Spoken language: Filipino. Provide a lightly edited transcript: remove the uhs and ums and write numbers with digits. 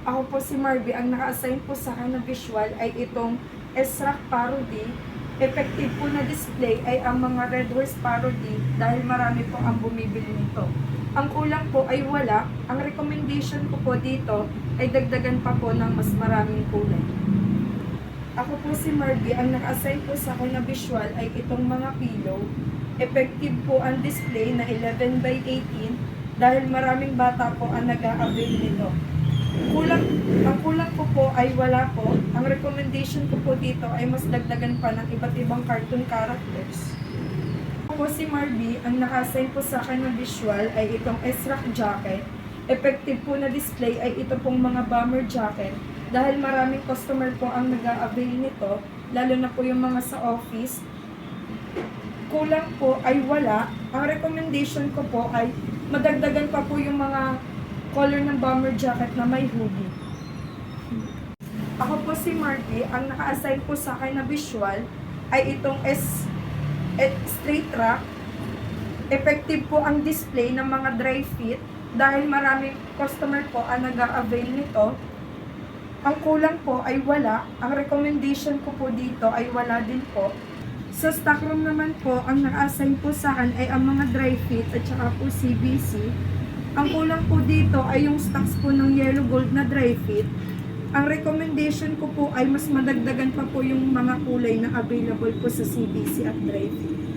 Ako po si Marby, ang naka-assign po sa akin na visual ay itong SRAC parody. Effective po na display ay ang mga Red Horse parody dahil marami po ang bumibili nito. Ang kulang po ay wala. Ang recommendation ko po dito ay dagdagan pa po ng mas maraming kulay. Ako po si Marby, ang naka-assign po sa akin na visual ay itong mga pillow. Effective po ang display na 11/18 dahil maraming bata po ang nag-a-avail nito. Ang kulang ko po ay wala po. Ang recommendation ko po dito ay mas dagdagan pa ng iba't ibang cartoon characters. Ako po si Marby, ang naka-assign po sa akin ng visual ay itong SRAC jacket. Effective po na display ay ito pong mga bomber jacket dahil maraming customer po ang nag-a-avail nito, lalo na po yung mga sa office. Kulang po ay wala. Ang recommendation ko po ay madagdagan pa po yung mga color ng bomber jacket na may hoodie. Ako po si Marty, ang naka-assign po sa akin na visual ay itong straight track. Effective po ang display ng mga dry fit dahil maraming customer po ang nag-a-avail nito. Ang kulang po ay wala. Ang recommendation ko po dito ay wala din po. Sa stockroom naman po, ang naka-assign po sa akin ay ang mga dry fit at saka po CBC. Ang kulang po dito ay yung stocks po ng yellow gold na dry fit. Ang recommendation ko po ay mas madagdagan pa po yung mga kulay na available po sa CBC at dry fit.